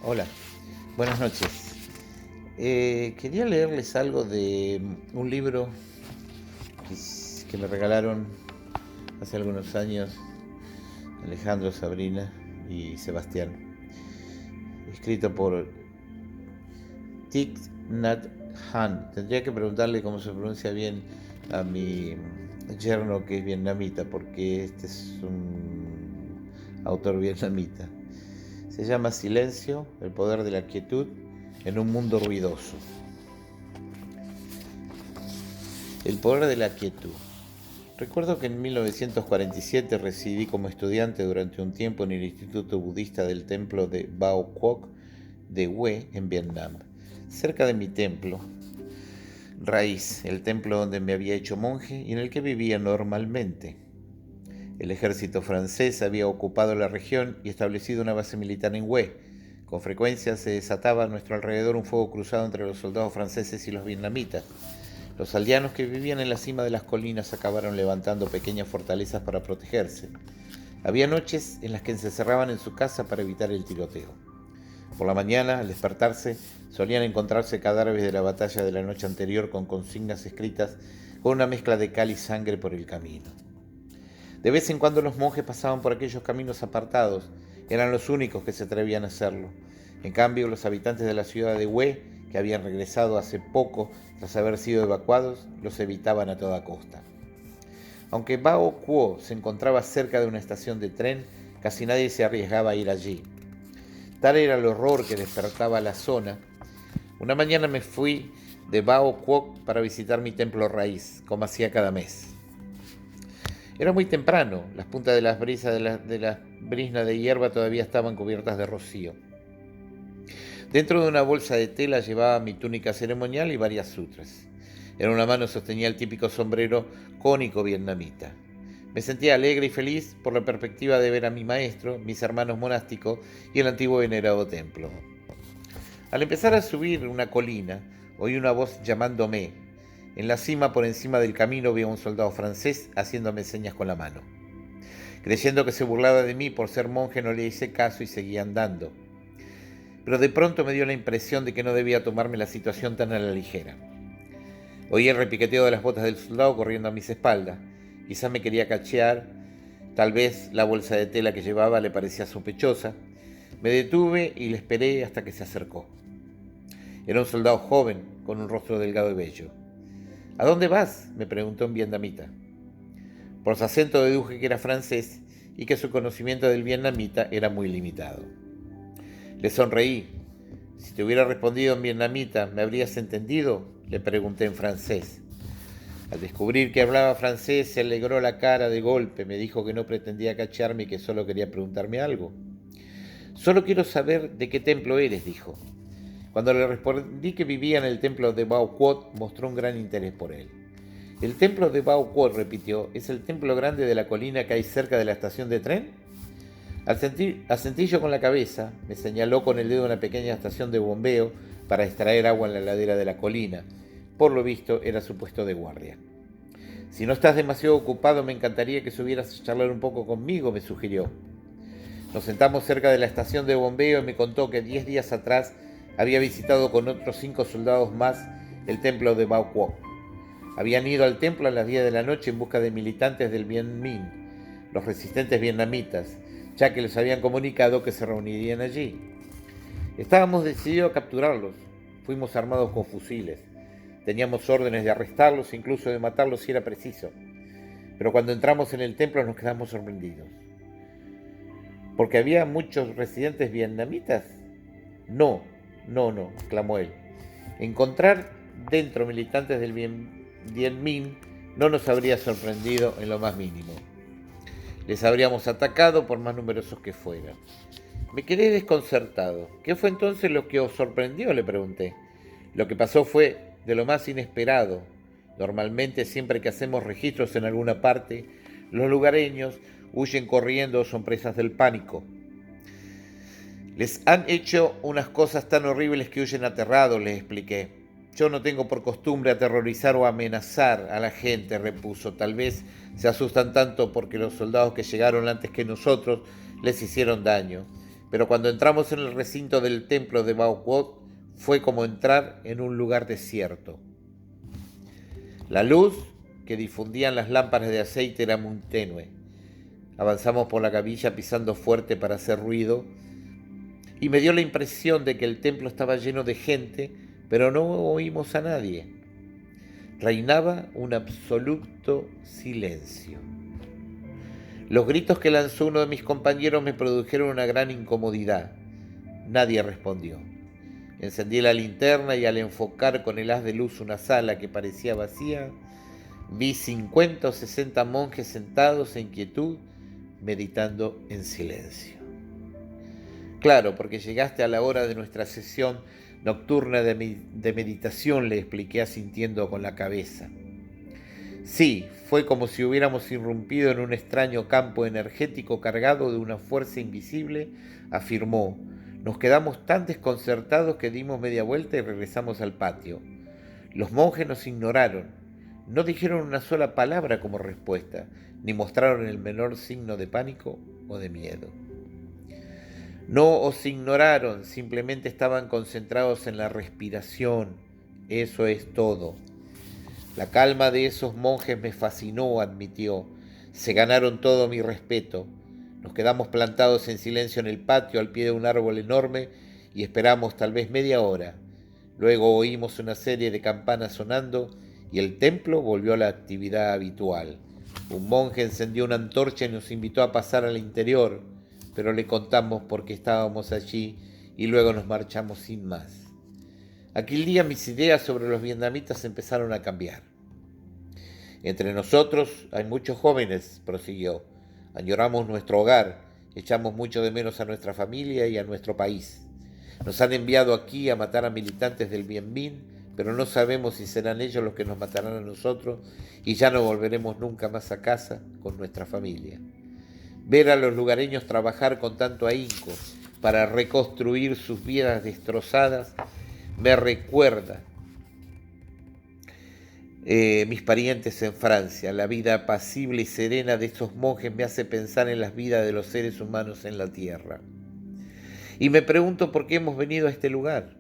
Hola, buenas noches. Quería leerles algo de un libro que me regalaron hace algunos años Alejandro, Sabrina y Sebastián, escrito por Thich Nhat Hanh. Tendría que preguntarle cómo se pronuncia bien a mi yerno, que es vietnamita, porque este es un autor vietnamita. Se llama Silencio, el poder de la quietud en un mundo ruidoso. El poder de la quietud. Recuerdo que en 1947 residí como estudiante durante un tiempo en el Instituto Budista del Templo de Bao Quoc de Hue, en Vietnam. Cerca de mi templo raíz, el templo donde me había hecho monje y en el que vivía normalmente. El ejército francés había ocupado la región y establecido una base militar en Hue. Con frecuencia se desataba a nuestro alrededor un fuego cruzado entre los soldados franceses y los vietnamitas. Los aldeanos que vivían en la cima de las colinas acabaron levantando pequeñas fortalezas para protegerse. Había noches en las que se encerraban en su casa para evitar el tiroteo. Por la mañana, al despertarse, solían encontrarse cadáveres de la batalla de la noche anterior con consignas escritas con una mezcla de cal y sangre por el camino. De vez en cuando los monjes pasaban por aquellos caminos apartados, eran los únicos que se atrevían a hacerlo. En cambio, los habitantes de la ciudad de Hue, que habían regresado hace poco tras haber sido evacuados, los evitaban a toda costa. Aunque Bao Quo se encontraba cerca de una estación de tren, casi nadie se arriesgaba a ir allí. Tal era el horror que despertaba la zona. Una mañana me fui de Bao Quoc para visitar mi templo raíz, como hacía cada mes. Era muy temprano, las puntas de las brisas de las brisnas de hierba todavía estaban cubiertas de rocío. Dentro de una bolsa de tela llevaba mi túnica ceremonial y varias sutras. En una mano sostenía el típico sombrero cónico vietnamita. Me sentía alegre y feliz por la perspectiva de ver a mi maestro, mis hermanos monásticos y el antiguo venerado templo. Al empezar a subir una colina, oí una voz llamándome. En la cima, por encima del camino, vi a un soldado francés haciéndome señas con la mano. Creyendo que se burlaba de mí por ser monje, no le hice caso y seguí andando. Pero de pronto me dio la impresión de que no debía tomarme la situación tan a la ligera. Oí el repiqueteo de las botas del soldado corriendo a mis espaldas. Quizá me quería cachear, tal vez la bolsa de tela que llevaba le parecía sospechosa. Me detuve y le esperé hasta que se acercó. Era un soldado joven, con un rostro delgado y bello. ¿A dónde vas?, me preguntó en vietnamita. Por su acento deduje que era francés y que su conocimiento del vietnamita era muy limitado. Le sonreí. Si te hubiera respondido en vietnamita, ¿me habrías entendido?, le pregunté en francés. Al descubrir que hablaba francés, se alegró la cara de golpe. Me dijo que no pretendía cachearme y que solo quería preguntarme algo. Solo quiero saber de qué templo eres, dijo. Cuando le respondí que vivía en el templo de Bao Quoc, mostró un gran interés por él. El templo de Bao Quoc, repitió, ¿es el templo grande de la colina que hay cerca de la estación de tren? Asentí yo con la cabeza, me señaló con el dedo una pequeña estación de bombeo para extraer agua en la ladera de la colina. Por lo visto, era su puesto de guardia. Si no estás demasiado ocupado, me encantaría que subieras a charlar un poco conmigo, me sugirió. Nos sentamos cerca de la estación de bombeo y me contó que 10 días atrás había visitado con otros 5 soldados más el templo de Bao Quoc. Habían ido al templo a las 10 de la noche en busca de militantes del Bien Minh, los resistentes vietnamitas, ya que les habían comunicado que se reunirían allí. Estábamos decididos a capturarlos. Fuimos armados con fusiles. Teníamos órdenes de arrestarlos, incluso de matarlos si era preciso. Pero cuando entramos en el templo nos quedamos sorprendidos. ¿Porque había muchos residentes vietnamitas? No, no, exclamó él. Encontrar dentro militantes del Bien Minh no nos habría sorprendido en lo más mínimo. Les habríamos atacado por más numerosos que fueran. Me quedé desconcertado. ¿Qué fue entonces lo que os sorprendió?, le pregunté. Lo que pasó fue de lo más inesperado. Normalmente, siempre que hacemos registros en alguna parte, los lugareños huyen corriendo o son presas del pánico. Les han hecho unas cosas tan horribles que huyen aterrados, les expliqué. Yo no tengo por costumbre aterrorizar o amenazar a la gente, repuso. Tal vez se asustan tanto porque los soldados que llegaron antes que nosotros les hicieron daño. pero cuando entramos en el recinto del templo de Bao Quoc fue como entrar en un lugar desierto. La luz que difundían las lámparas de aceite era muy tenue. Avanzamos por la capilla pisando fuerte para hacer ruido y me dio la impresión de que el templo estaba lleno de gente, pero no oímos a nadie. Reinaba un absoluto silencio. Los gritos que lanzó uno de mis compañeros me produjeron una gran incomodidad. Nadie respondió. Encendí la linterna y al enfocar con el haz de luz una sala que parecía vacía, vi 50 o 60 monjes sentados en quietud, meditando en silencio. Claro, porque llegaste a la hora de nuestra sesión nocturna de meditación, le expliqué asintiendo con la cabeza. Sí, fue como si hubiéramos irrumpido en un extraño campo energético cargado de una fuerza invisible, afirmó. Nos quedamos tan desconcertados que dimos media vuelta y regresamos al patio. Los monjes nos ignoraron. No dijeron una sola palabra como respuesta, ni mostraron el menor signo de pánico o de miedo. No os ignoraron, simplemente estaban concentrados en la respiración. Eso es todo. La calma de esos monjes me fascinó, admitió. Se ganaron todo mi respeto. Nos quedamos plantados en silencio en el patio al pie de un árbol enorme y esperamos tal vez media hora. Luego oímos una serie de campanas sonando y el templo volvió a la actividad habitual. Un monje encendió una antorcha y nos invitó a pasar al interior, pero le contamos por qué estábamos allí y luego nos marchamos sin más. Aquel día mis ideas sobre los vietnamitas empezaron a cambiar. Entre nosotros hay muchos jóvenes, prosiguió. Añoramos nuestro hogar, echamos mucho de menos a nuestra familia y a nuestro país. Nos han enviado aquí a matar a militantes del Bien Minh, pero no sabemos si serán ellos los que nos matarán a nosotros y ya no volveremos nunca más a casa con nuestra familia. Ver a los lugareños trabajar con tanto ahínco para reconstruir sus vidas destrozadas me recuerda mis parientes en Francia. La vida apacible y serena de estos monjes me hace pensar en las vidas de los seres humanos en la tierra. Y me pregunto por qué hemos venido a este lugar.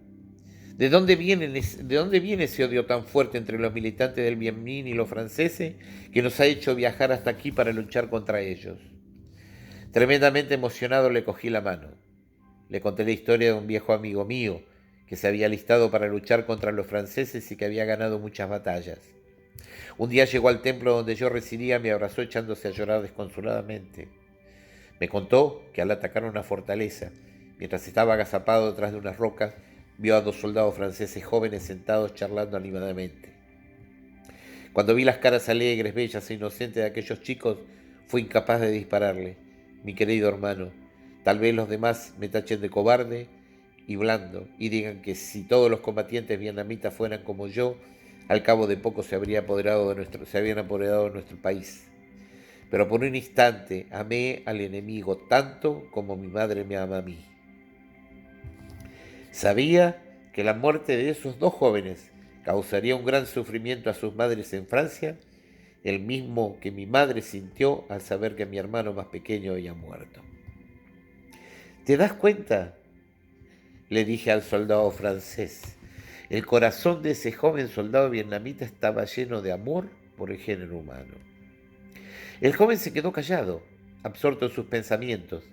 ¿De dónde viene ese odio tan fuerte entre los militantes del Bien Minh y los franceses que nos ha hecho viajar hasta aquí para luchar contra ellos? Tremendamente emocionado le cogí la mano. Le conté la historia de un viejo amigo mío que se había alistado para luchar contra los franceses y que había ganado muchas batallas. Un día llegó al templo donde yo residía, me abrazó echándose a llorar desconsoladamente. Me contó que al atacar una fortaleza, mientras estaba agazapado detrás de unas rocas, vio a 2 soldados franceses jóvenes sentados charlando animadamente. Cuando vi las caras alegres, bellas e inocentes de aquellos chicos, fui incapaz de dispararle. Mi querido hermano, tal vez los demás me tachen de cobarde y blando y digan que si todos los combatientes vietnamitas fueran como yo, al cabo de poco se habían apoderado de nuestro país. Pero por un instante amé al enemigo tanto como mi madre me ama a mí. Sabía que la muerte de esos 2 jóvenes causaría un gran sufrimiento a sus madres en Francia, el mismo que mi madre sintió al saber que mi hermano más pequeño había muerto. ¿Te das cuenta?, le dije al soldado francés. El corazón de ese joven soldado vietnamita estaba lleno de amor por el género humano. El joven se quedó callado, absorto en sus pensamientos.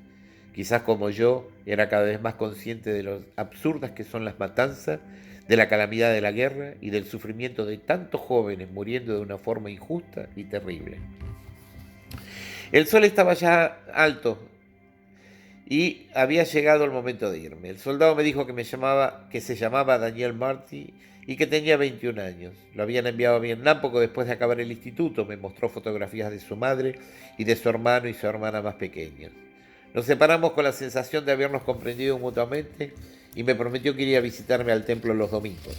Quizás como yo, era cada vez más consciente de lo absurdas que son las matanzas, de la calamidad de la guerra y del sufrimiento de tantos jóvenes muriendo de una forma injusta y terrible. El sol estaba ya alto y había llegado el momento de irme. El soldado me dijo que se llamaba Daniel Marty y que tenía 21 años. Lo habían enviado a Vietnam poco después de acabar el instituto. Me mostró fotografías de su madre y de su hermano y su hermana más pequeños. Nos separamos con la sensación de habernos comprendido mutuamente y me prometió que iría a visitarme al templo los domingos.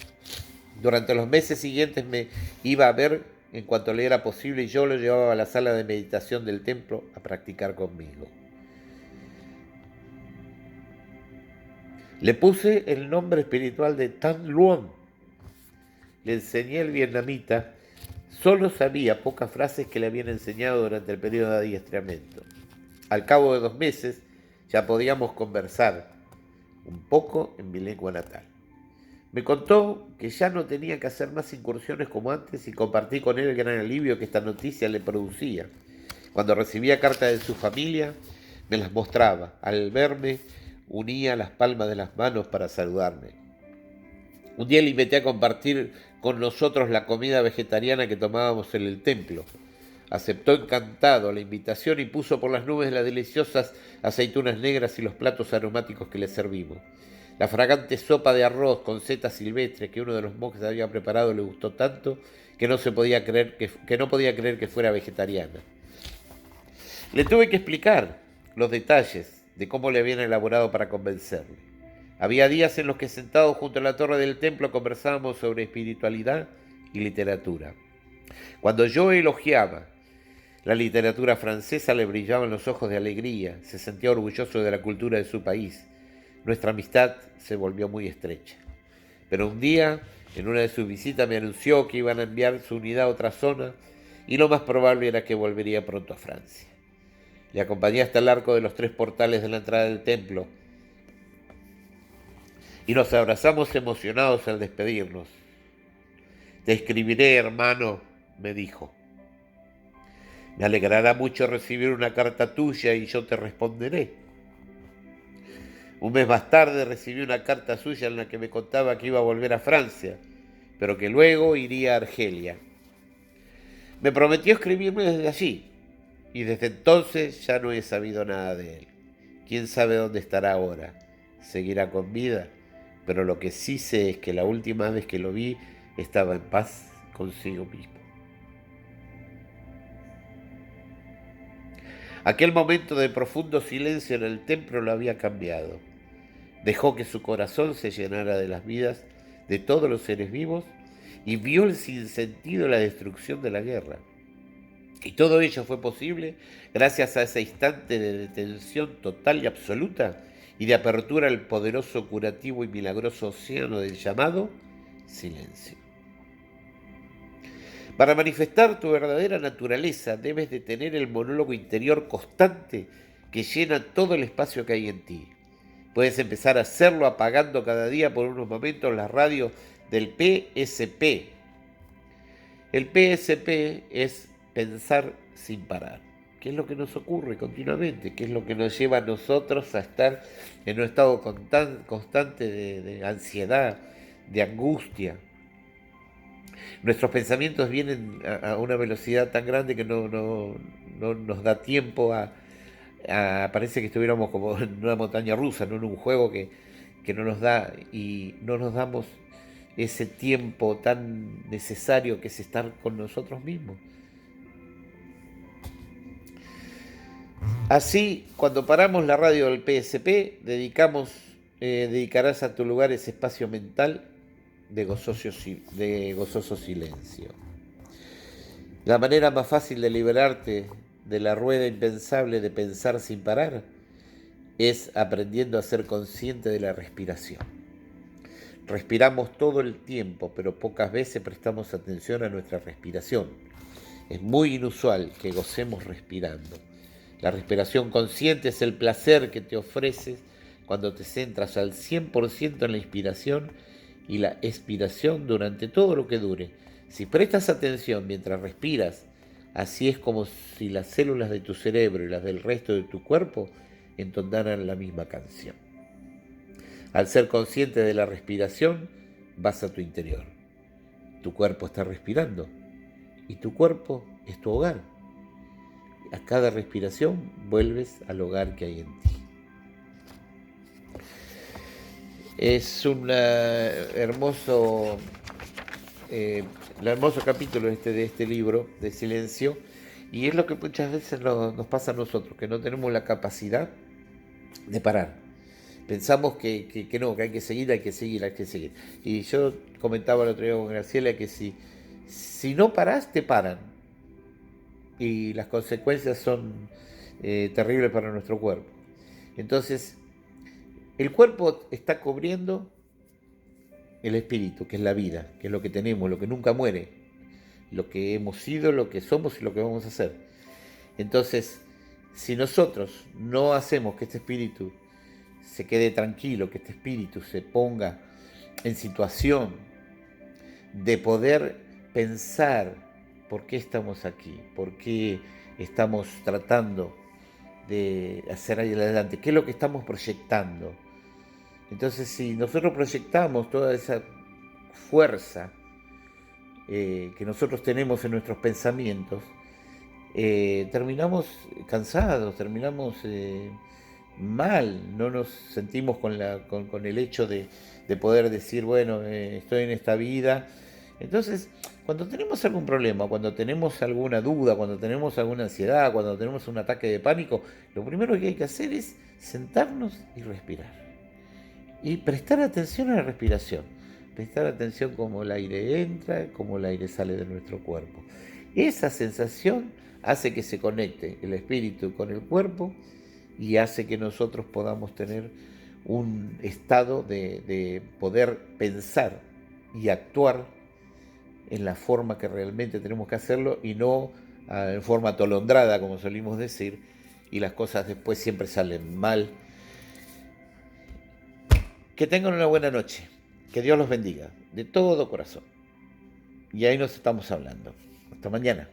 Durante los meses siguientes me iba a ver en cuanto le era posible y yo lo llevaba a la sala de meditación del templo a practicar conmigo. Le puse el nombre espiritual de Tan Luong. Le enseñé el vietnamita. Solo sabía pocas frases que le habían enseñado durante el periodo de adiestramiento. Al cabo de 2 meses, Ya podíamos conversar un poco en mi lengua natal. Me contó que ya no tenía que hacer más incursiones como antes y compartí con él el gran alivio que esta noticia le producía. Cuando recibía cartas de su familia, me las mostraba. Al verme, unía las palmas de las manos para saludarme. Un día le invité a compartir con nosotros la comida vegetariana que tomábamos en el templo. Aceptó encantado la invitación y puso por las nubes las deliciosas aceitunas negras y los platos aromáticos que le servimos. La fragante sopa de arroz con setas silvestres que uno de los monjes había preparado le gustó tanto que no podía creer que fuera vegetariana. Le tuve que explicar los detalles de cómo le habían elaborado para convencerle. Había días en los que sentados junto a la torre del templo conversábamos sobre espiritualidad y literatura. Cuando yo elogiaba la literatura francesa, le brillaban los ojos de alegría, se sentía orgulloso de la cultura de su país. Nuestra amistad se volvió muy estrecha. Pero un día, en una de sus visitas, me anunció que iban a enviar su unidad a otra zona y lo más probable era que volvería pronto a Francia. Le acompañé hasta el arco de los 3 portales de la entrada del templo y nos abrazamos emocionados al despedirnos. Te escribiré, hermano, me dijo. Me alegrará mucho recibir una carta tuya y yo te responderé. Un mes más tarde recibí una carta suya en la que me contaba que iba a volver a Francia, pero que luego iría a Argelia. Me prometió escribirme desde allí, y desde entonces ya no he sabido nada de él. ¿Quién sabe dónde estará ahora? ¿Seguirá con vida? Pero lo que sí sé es que la última vez que lo vi estaba en paz consigo mismo. Aquel momento de profundo silencio en el templo lo había cambiado. Dejó que su corazón se llenara de las vidas de todos los seres vivos y vio el sinsentido de la destrucción de la guerra. Y todo ello fue posible gracias a ese instante de detención total y absoluta y de apertura al poderoso, curativo y milagroso océano del llamado silencio. Para manifestar tu verdadera naturaleza debes de tener el monólogo interior constante que llena todo el espacio que hay en ti. Puedes empezar a hacerlo apagando cada día por unos momentos la radio del PSP. El PSP es pensar sin parar. ¿Qué es lo que nos ocurre continuamente? ¿Qué es lo que nos lleva a nosotros a estar en un estado constante de ansiedad, de angustia? Nuestros pensamientos vienen a una velocidad tan grande que no nos da tiempo parece que estuviéramos como en una montaña rusa, no en un juego que no nos da y no nos damos ese tiempo tan necesario que es estar con nosotros mismos. Así, cuando paramos la radio del PSP, dedicarás a tu lugar ese espacio mental de gozoso silencio. La manera más fácil de liberarte de la rueda impensable de pensar sin parar es aprendiendo a ser consciente de la respiración. Respiramos todo el tiempo, pero pocas veces prestamos atención a nuestra respiración. Es muy inusual que gocemos respirando. La respiración consciente es el placer que te ofreces cuando te centras al 100% en la inspiración y la expiración durante todo lo que dure. Si prestas atención mientras respiras, así es como si las células de tu cerebro y las del resto de tu cuerpo entonaran la misma canción. Al ser consciente de la respiración, vas a tu interior. Tu cuerpo está respirando y tu cuerpo es tu hogar. A cada respiración vuelves al hogar que hay en ti. Es un hermoso capítulo de este libro de silencio, y es lo que muchas veces nos pasa a nosotros, que no tenemos la capacidad de parar. Pensamos que no, que hay que seguir, hay que seguir, hay que seguir. Y yo comentaba el otro día con Graciela que si no parás, te paran. Y las consecuencias son terribles para nuestro cuerpo. Entonces, el cuerpo está cubriendo el espíritu, que es la vida, que es lo que tenemos, lo que nunca muere, lo que hemos sido, lo que somos y lo que vamos a hacer. Entonces, Si nosotros no hacemos que este espíritu se quede tranquilo, que este espíritu se ponga en situación de poder pensar por qué estamos aquí, por qué estamos tratando de hacer ahí adelante, qué es lo que estamos proyectando. Entonces, si nosotros proyectamos toda esa fuerza que nosotros tenemos en nuestros pensamientos, terminamos cansados, terminamos mal, no nos sentimos con el hecho de poder decir, bueno, estoy en esta vida. Entonces, cuando tenemos algún problema, cuando tenemos alguna duda, cuando tenemos alguna ansiedad, cuando tenemos un ataque de pánico, lo primero que hay que hacer es sentarnos y respirar. Y prestar atención a la respiración. Prestar atención cómo el aire entra, cómo el aire sale de nuestro cuerpo. Esa sensación hace que se conecte el espíritu con el cuerpo y hace que nosotros podamos tener un estado de poder pensar y actuar en la forma que realmente tenemos que hacerlo y no en forma atolondrada, como solimos decir, y las cosas después siempre salen mal. Que tengan una buena noche, que Dios los bendiga, de todo corazón. Y ahí nos estamos hablando. Hasta mañana.